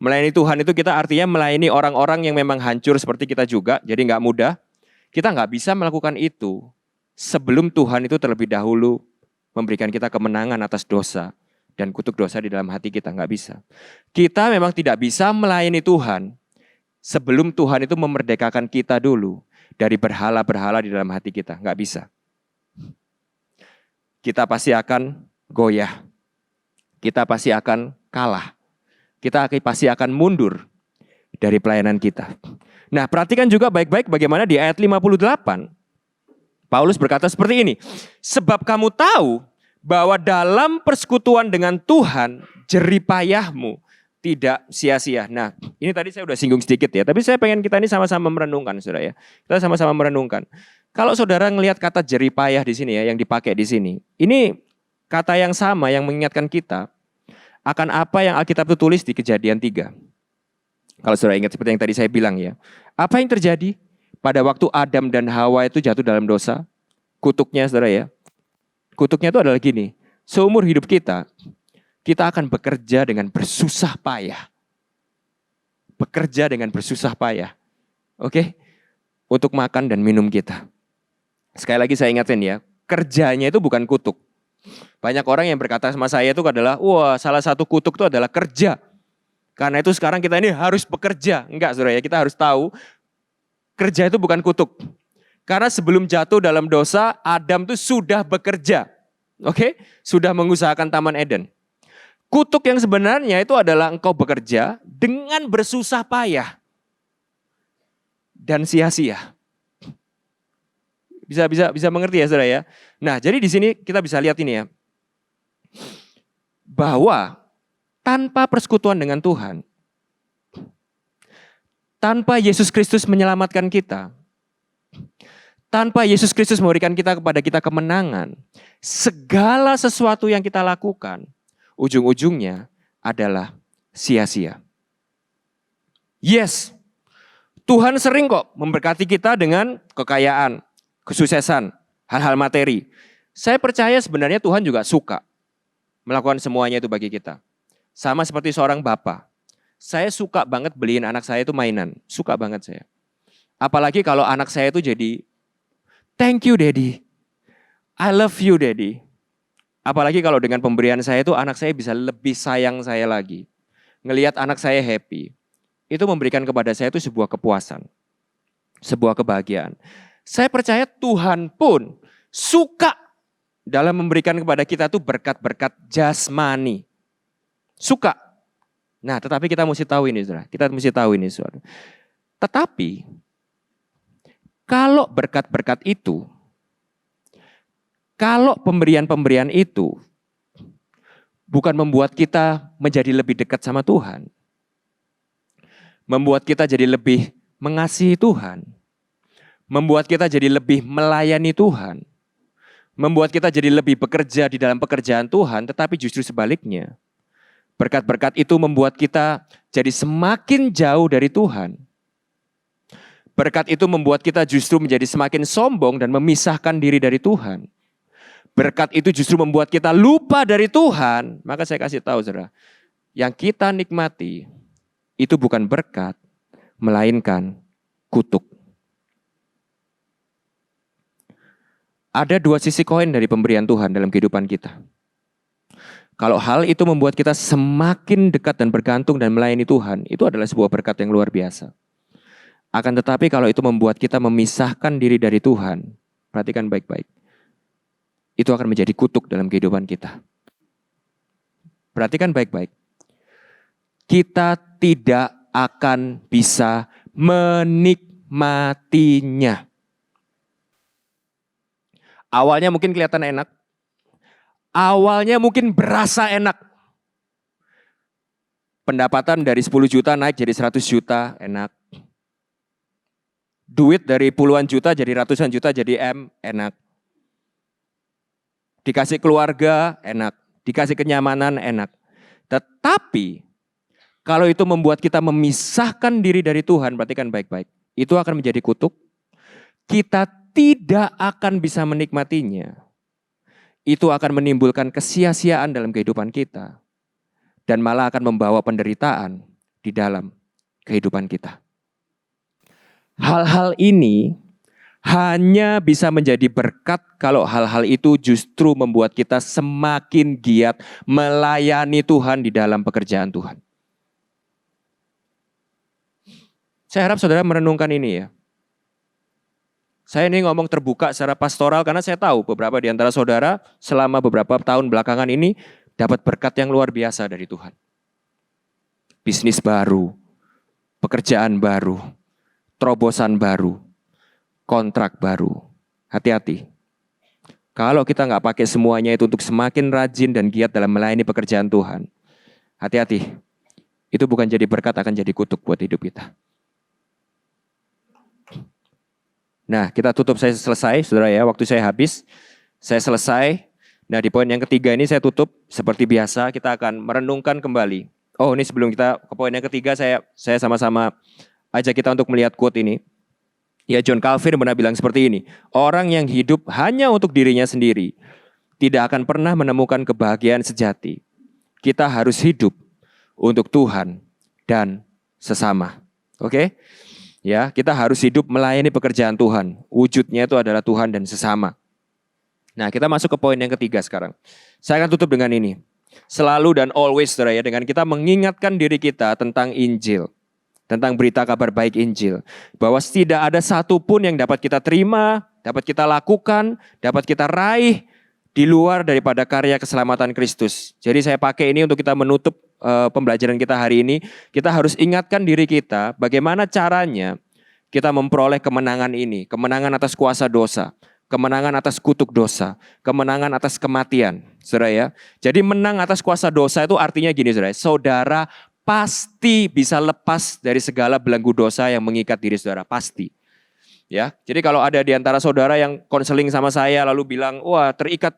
S1: Melayani Tuhan itu kita artinya melayani orang-orang yang memang hancur seperti kita juga, jadi nggak mudah. Kita nggak bisa melakukan itu sebelum Tuhan itu terlebih dahulu memberikan kita kemenangan atas dosa dan kutuk dosa di dalam hati kita, nggak bisa. Kita memang tidak bisa melayani Tuhan sebelum Tuhan itu memerdekakan kita dulu dari berhala-berhala di dalam hati kita, nggak bisa. Kita pasti akan goyah, kita pasti akan kalah, kita pasti akan mundur dari pelayanan kita. Nah perhatikan juga baik-baik bagaimana di ayat 58, Paulus berkata seperti ini, sebab kamu tahu bahwa dalam persekutuan dengan Tuhan, jeripayahmu tidak sia-sia. Nah, ini tadi saya udah singgung sedikit ya, tapi saya pengen kita ini sama-sama merenungkan, saudara ya. Kita sama-sama merenungkan. Kalau saudara ngelihat kata jeripayah di sini ya, yang dipakai di sini, ini kata yang sama yang mengingatkan kita akan apa yang Alkitab itu tulis di Kejadian 3. Kalau saudara ingat seperti yang tadi saya bilang ya, apa yang terjadi? Pada waktu Adam dan Hawa itu jatuh dalam dosa, kutuknya saudara ya, kutuknya itu adalah gini, seumur hidup kita akan bekerja dengan bersusah payah. Bekerja dengan bersusah payah. Oke? Untuk makan dan minum kita. Sekali lagi saya ingatin ya, kerjanya itu bukan kutuk. Banyak orang yang berkata sama saya itu adalah, wah salah satu kutuk itu adalah kerja. Karena itu sekarang kita ini harus bekerja. Enggak saudara ya, kita harus tahu, kerja itu bukan kutuk. Karena sebelum jatuh dalam dosa, Adam itu sudah bekerja. Oke? Sudah mengusahakan Taman Eden. Kutuk yang sebenarnya itu adalah engkau bekerja dengan bersusah payah. Dan sia-sia. Bisa mengerti ya saudara ya? Nah jadi di sini kita bisa lihat ini ya. Bahwa tanpa persekutuan dengan Tuhan, tanpa Yesus Kristus menyelamatkan kita, tanpa Yesus Kristus memberikan kepada kita kemenangan, segala sesuatu yang kita lakukan, ujung-ujungnya adalah sia-sia. Yes, Tuhan sering kok memberkati kita dengan kekayaan, kesuksesan, hal-hal materi. Saya percaya sebenarnya Tuhan juga suka melakukan semuanya itu bagi kita. Sama seperti seorang bapak. Saya suka banget beliin anak saya itu mainan. Suka banget saya. Apalagi kalau anak saya itu jadi, thank you daddy. I love you daddy. Apalagi kalau dengan pemberian saya itu anak saya bisa lebih sayang saya lagi. Ngelihat anak saya happy. Itu memberikan kepada saya itu sebuah kepuasan. Sebuah kebahagiaan. Saya percaya Tuhan pun suka dalam memberikan kepada kita itu berkat-berkat jasmani. Suka. Nah, tetapi kita mesti tahu ini, saudara. Kita mesti tahu ini, saudara. Tetapi, kalau berkat-berkat itu, kalau pemberian-pemberian itu, bukan membuat kita menjadi lebih dekat sama Tuhan, membuat kita jadi lebih mengasihi Tuhan, membuat kita jadi lebih melayani Tuhan, membuat kita jadi lebih bekerja di dalam pekerjaan Tuhan, tetapi justru sebaliknya, berkat-berkat itu membuat kita jadi semakin jauh dari Tuhan. Berkat itu membuat kita justru menjadi semakin sombong dan memisahkan diri dari Tuhan. Berkat itu justru membuat kita lupa dari Tuhan. Maka saya kasih tahu saudara, yang kita nikmati itu bukan berkat, melainkan kutuk. Ada dua sisi koin dari pemberian Tuhan dalam kehidupan kita. Kalau hal itu membuat kita semakin dekat dan bergantung dan melayani Tuhan, itu adalah sebuah berkat yang luar biasa. Akan tetapi kalau itu membuat kita memisahkan diri dari Tuhan, perhatikan baik-baik. Itu akan menjadi kutuk dalam kehidupan kita. perhatikan baik-baik. Kita tidak akan bisa menikmatinya. Awalnya mungkin kelihatan enak. Awalnya mungkin berasa enak. Pendapatan dari 10 juta naik jadi 100 juta, enak. Duit dari puluhan juta jadi ratusan juta jadi enak. Dikasih keluarga, enak. Dikasih kenyamanan, enak. Tetapi kalau itu membuat kita memisahkan diri dari Tuhan, perhatikan baik-baik. Itu akan menjadi kutuk. Kita tidak akan bisa menikmatinya. Itu akan menimbulkan kesia-siaan dalam kehidupan kita. Dan malah akan membawa penderitaan di dalam kehidupan kita. Hal-hal ini hanya bisa menjadi berkat kalau hal-hal itu justru membuat kita semakin giat melayani Tuhan di dalam pekerjaan Tuhan. Saya harap saudara merenungkan ini ya. Saya ini ngomong terbuka secara pastoral karena saya tahu beberapa di antara saudara selama beberapa tahun belakangan ini dapat berkat yang luar biasa dari Tuhan. Bisnis baru, pekerjaan baru, terobosan baru, kontrak baru. Hati-hati. Kalau kita nggak pakai semuanya itu untuk semakin rajin dan giat dalam melayani pekerjaan Tuhan, hati-hati. Itu bukan jadi berkat, akan jadi kutuk buat hidup kita. Nah, kita tutup, saya selesai, saudara ya. Waktu saya habis, saya selesai. Nah, di poin yang ketiga ini saya tutup. Seperti biasa, kita akan merenungkan kembali. Oh, ini sebelum kita ke poin yang ketiga, saya sama-sama ajak kita untuk melihat quote ini. Ya, John Calvin pernah bilang seperti ini. Orang yang hidup hanya untuk dirinya sendiri tidak akan pernah menemukan kebahagiaan sejati. Kita harus hidup untuk Tuhan dan sesama. Oke? Ya, kita harus hidup melayani pekerjaan Tuhan. Wujudnya itu adalah Tuhan dan sesama. Nah, kita masuk ke poin yang ketiga sekarang. Saya akan tutup dengan ini. Selalu dan always, saudara ya, dengan kita mengingatkan diri kita tentang Injil. Tentang berita kabar baik Injil. Bahwa tidak ada satupun yang dapat kita terima, dapat kita lakukan, dapat kita raih di luar daripada karya keselamatan Kristus. Jadi saya pakai ini untuk kita menutup pembelajaran kita hari ini. Kita harus ingatkan diri kita bagaimana caranya kita memperoleh kemenangan ini. Kemenangan atas kuasa dosa. Kemenangan atas kutuk dosa. Kemenangan atas kematian. Saudara ya. Jadi menang atas kuasa dosa itu artinya gini saudara. Saudara pasti bisa lepas dari segala belenggu dosa yang mengikat diri saudara. Pasti. Ya, jadi kalau ada di antara saudara yang konseling sama saya lalu bilang, wah terikat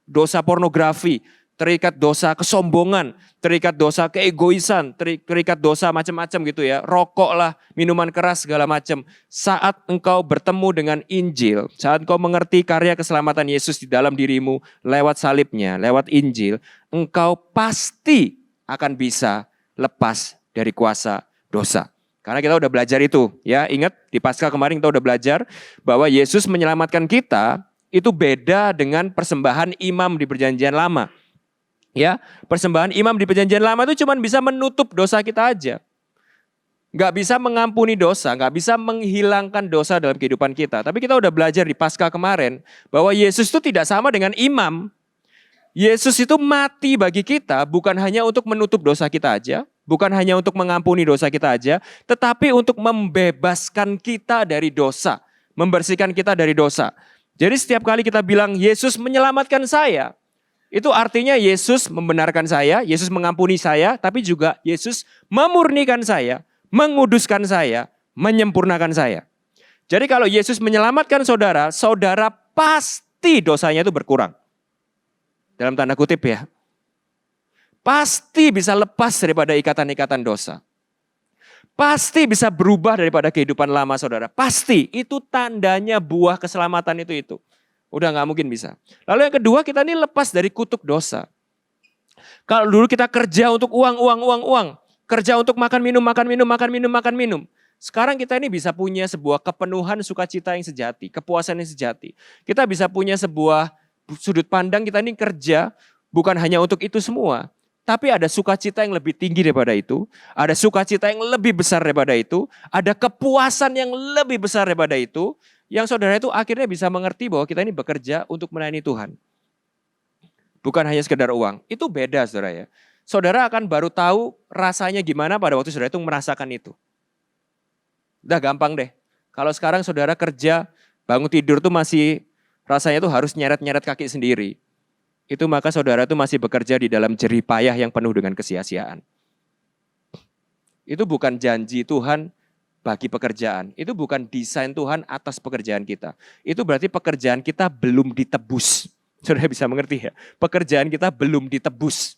S1: dosa pornografi, terikat dosa kesombongan, terikat dosa keegoisan, terikat dosa macam-macam gitu ya, rokok lah, minuman keras segala macam. Saat engkau bertemu dengan Injil, saat engkau mengerti karya keselamatan Yesus di dalam dirimu lewat salibnya, lewat Injil, engkau pasti akan bisa lepas dari kuasa dosa. Karena kita udah belajar itu, ya ingat di Paskah kemarin kita udah belajar bahwa Yesus menyelamatkan kita itu beda dengan persembahan imam di Perjanjian Lama. Ya, persembahan imam di Perjanjian Lama itu cuma bisa menutup dosa kita aja. Nggak bisa mengampuni dosa, nggak bisa menghilangkan dosa dalam kehidupan kita. Tapi kita udah belajar di Paskah kemarin bahwa Yesus itu tidak sama dengan imam. Yesus itu mati bagi kita bukan hanya untuk menutup dosa kita aja, bukan hanya untuk mengampuni dosa kita aja, tetapi untuk membebaskan kita dari dosa, membersihkan kita dari dosa. Jadi setiap kali kita bilang Yesus menyelamatkan saya, itu artinya Yesus membenarkan saya, Yesus mengampuni saya, tapi juga Yesus memurnikan saya, menguduskan saya, menyempurnakan saya. Jadi kalau Yesus menyelamatkan saudara, saudara pasti dosanya itu berkurang. Dalam tanda kutip ya. Pasti bisa lepas daripada ikatan-ikatan dosa. Pasti bisa berubah daripada kehidupan lama saudara. Pasti. Itu tandanya buah keselamatan itu. Udah gak mungkin bisa. Lalu yang kedua kita ini lepas dari kutuk dosa. Kalau dulu kita kerja untuk uang. Kerja untuk makan minum. Sekarang kita ini bisa punya sebuah kepenuhan sukacita yang sejati. Kepuasan yang sejati. Kita bisa punya sebuah sudut pandang kita ini kerja bukan hanya untuk itu semua. Tapi ada sukacita yang lebih tinggi daripada itu. Ada sukacita yang lebih besar daripada itu. Ada kepuasan yang lebih besar daripada itu. Yang saudara itu akhirnya bisa mengerti bahwa kita ini bekerja untuk melayani Tuhan. Bukan hanya sekedar uang. Itu beda saudara ya. saudara akan baru tahu rasanya gimana pada waktu saudara itu merasakan itu. Udah gampang deh. Kalau sekarang saudara kerja, bangun tidur tuh masih rasanya tuh harus nyeret-nyeret kaki sendiri. Itu maka saudara tuh masih bekerja di dalam jerih payah yang penuh dengan kesia-siaan. Itu bukan janji Tuhan bagi pekerjaan. Itu bukan desain Tuhan atas pekerjaan kita. Itu berarti pekerjaan kita belum ditebus. Saudara bisa mengerti ya? Pekerjaan kita belum ditebus.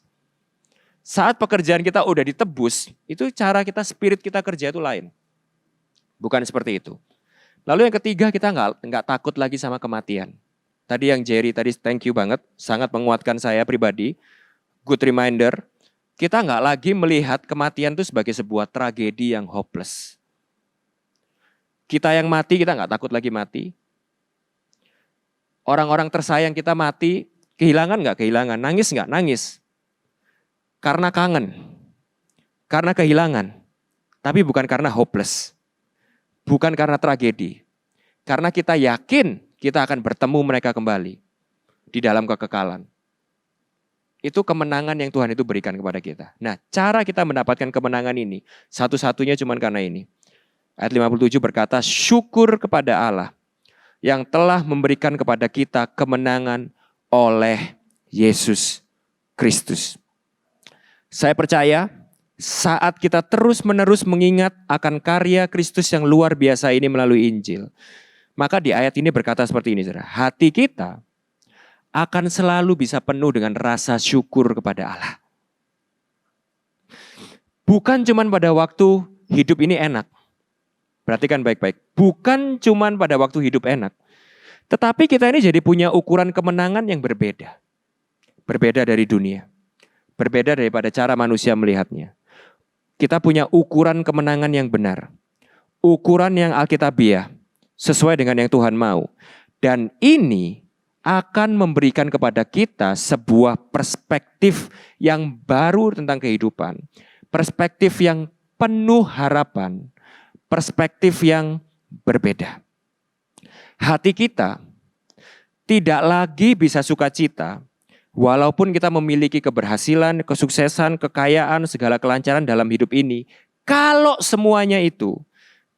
S1: Saat pekerjaan kita udah ditebus, itu cara kita, spirit kita kerja itu lain. Bukan seperti itu. Lalu yang ketiga, kita nggak takut lagi sama kematian. Tadi yang Jerry tadi, thank you banget, sangat menguatkan saya pribadi. Good reminder, kita nggak lagi melihat kematian itu sebagai sebuah tragedi yang hopeless. Kita yang mati, kita nggak takut lagi mati. Orang-orang tersayang kita mati, kehilangan nggak kehilangan, nangis nggak nangis. Karena kangen, karena kehilangan, tapi bukan karena hopeless. Bukan karena tragedi. Karena kita yakin kita akan bertemu mereka kembali di dalam kekekalan. Itu kemenangan yang Tuhan itu berikan kepada kita. Nah, cara kita mendapatkan kemenangan ini, satu-satunya cuma karena ini. Ayat 57 berkata, syukur kepada Allah yang telah memberikan kepada kita kemenangan oleh Yesus Kristus. Saya percaya, saat kita terus-menerus mengingat akan karya Kristus yang luar biasa ini melalui Injil, maka di ayat ini berkata seperti ini, saudara. Hati kita akan selalu bisa penuh dengan rasa syukur kepada Allah. Bukan cuma pada waktu hidup ini enak. Perhatikan baik-baik. Bukan cuma pada waktu hidup enak. Tetapi kita ini jadi punya ukuran kemenangan yang berbeda. Berbeda dari dunia. Berbeda daripada cara manusia melihatnya. Kita punya ukuran kemenangan yang benar. Ukuran yang alkitabiah. Sesuai dengan yang Tuhan mau. Dan ini akan memberikan kepada kita sebuah perspektif yang baru tentang kehidupan. Perspektif yang penuh harapan. Perspektif yang berbeda. Hati kita tidak lagi bisa sukacita walaupun kita memiliki keberhasilan, kesuksesan, kekayaan, segala kelancaran dalam hidup ini. Kalau semuanya itu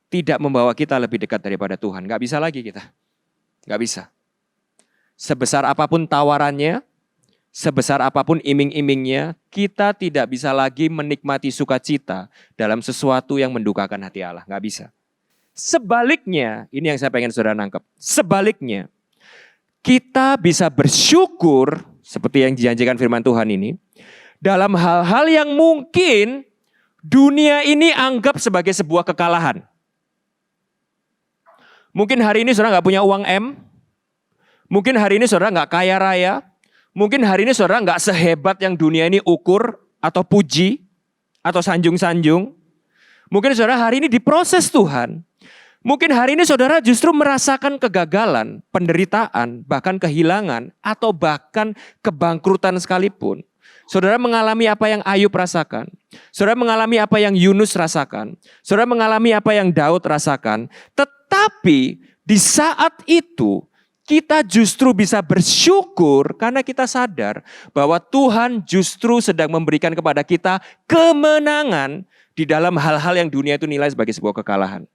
S1: tidak membawa kita lebih dekat daripada Tuhan. Gak bisa lagi kita. Gak bisa. Sebesar apapun tawarannya, sebesar apapun iming-imingnya, kita tidak bisa lagi menikmati sukacita dalam sesuatu yang mendukakan hati Allah. Gak bisa. Sebaliknya, ini yang saya pengen saudara nangkep. Sebaliknya, kita bisa bersyukur, seperti yang dijanjikan firman Tuhan ini, dalam hal-hal yang mungkin dunia ini anggap sebagai sebuah kekalahan. Mungkin hari ini saudara gak punya uang M. Mungkin hari ini saudara gak kaya raya. Mungkin hari ini saudara gak sehebat yang dunia ini ukur atau puji atau sanjung-sanjung. Mungkin saudara hari ini diproses Tuhan. Mungkin hari ini saudara justru merasakan kegagalan, penderitaan, bahkan kehilangan, atau bahkan kebangkrutan sekalipun. Saudara mengalami apa yang Ayub rasakan. Saudara mengalami apa yang Yunus rasakan. Saudara mengalami apa yang Daud rasakan. Tetapi di saat itu kita justru bisa bersyukur karena kita sadar bahwa Tuhan justru sedang memberikan kepada kita kemenangan di dalam hal-hal yang dunia itu nilai sebagai sebuah kekalahan.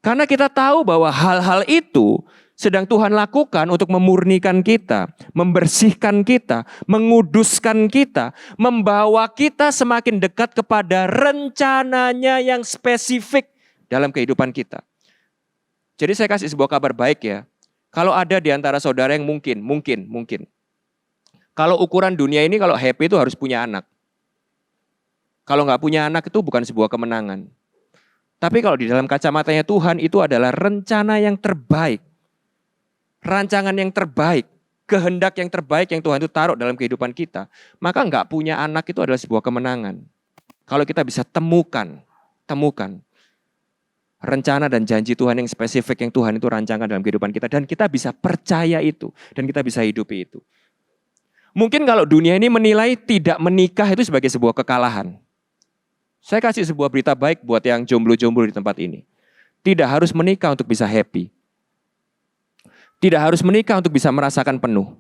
S1: Karena kita tahu bahwa hal-hal itu sedang Tuhan lakukan untuk memurnikan kita, membersihkan kita, menguduskan kita, membawa kita semakin dekat kepada rencananya yang spesifik dalam kehidupan kita. Jadi saya kasih sebuah kabar baik ya. Kalau ada di antara saudara yang mungkin. Kalau ukuran dunia ini kalau happy itu harus punya anak. Kalau nggak punya anak itu bukan sebuah kemenangan. Tapi kalau di dalam kacamatanya Tuhan itu adalah rencana yang terbaik. Rancangan yang terbaik. Kehendak yang terbaik yang Tuhan itu taruh dalam kehidupan kita. Maka nggak punya anak itu adalah sebuah kemenangan. Kalau kita bisa temukan. Rencana dan janji Tuhan yang spesifik yang Tuhan itu rancangkan dalam kehidupan kita. Dan kita bisa percaya itu. Dan kita bisa hidupi itu. Mungkin kalau dunia ini menilai tidak menikah itu sebagai sebuah kekalahan. Saya kasih sebuah berita baik buat yang jomblo-jomblo di tempat ini. Tidak harus menikah untuk bisa happy. Tidak harus menikah untuk bisa merasakan penuh.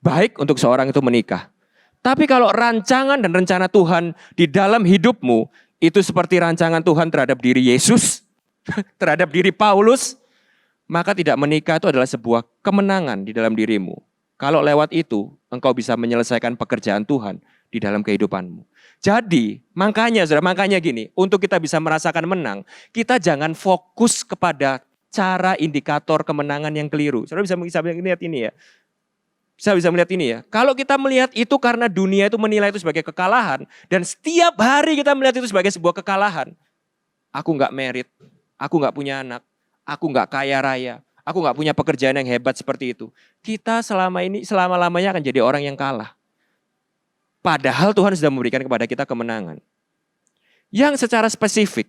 S1: Baik untuk seorang itu menikah. Tapi kalau rancangan dan rencana Tuhan di dalam hidupmu, itu seperti rancangan Tuhan terhadap diri Yesus, terhadap diri Paulus, maka tidak menikah itu adalah sebuah kemenangan di dalam dirimu. Kalau lewat itu, engkau bisa menyelesaikan pekerjaan Tuhan di dalam kehidupanmu. Jadi, makanya gini, untuk kita bisa merasakan menang, kita jangan fokus kepada cara indikator kemenangan yang keliru. Saudara bisa melihat ini ya. Bisa melihat ini ya. Kalau kita melihat itu karena dunia itu menilai itu sebagai kekalahan, dan setiap hari kita melihat itu sebagai sebuah kekalahan. Aku nggak merit, aku nggak punya anak, aku nggak kaya raya, aku nggak punya pekerjaan yang hebat seperti itu. Kita selama-lamanya akan jadi orang yang kalah. Padahal Tuhan sudah memberikan kepada kita kemenangan. Yang secara spesifik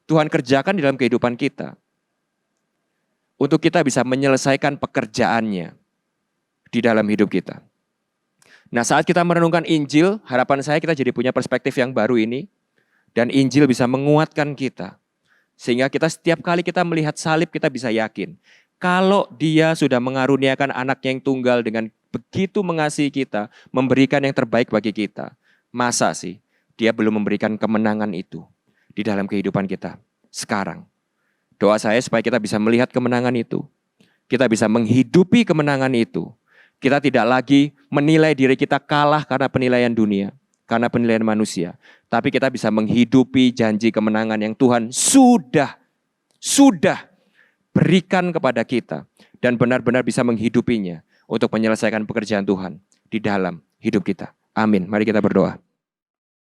S1: Tuhan kerjakan di dalam kehidupan kita. Untuk kita bisa menyelesaikan pekerjaannya di dalam hidup kita. Nah, saat kita merenungkan Injil, harapan saya kita jadi punya perspektif yang baru ini. Dan Injil bisa menguatkan kita. Sehingga kita setiap kali kita melihat salib, kita bisa yakin. Kalau Dia sudah mengaruniakan anaknya yang tunggal dengan begitu mengasihi kita, memberikan yang terbaik bagi kita. Masa sih Dia belum memberikan kemenangan itu di dalam kehidupan kita sekarang? Doa saya supaya kita bisa melihat kemenangan itu. Kita bisa menghidupi kemenangan itu. Kita tidak lagi menilai diri kita kalah karena penilaian dunia, karena penilaian manusia. Tapi kita bisa menghidupi janji kemenangan yang Tuhan sudah berikan kepada kita. Dan benar-benar bisa menghidupinya untuk menyelesaikan pekerjaan Tuhan di dalam hidup kita. Amin. Mari kita berdoa.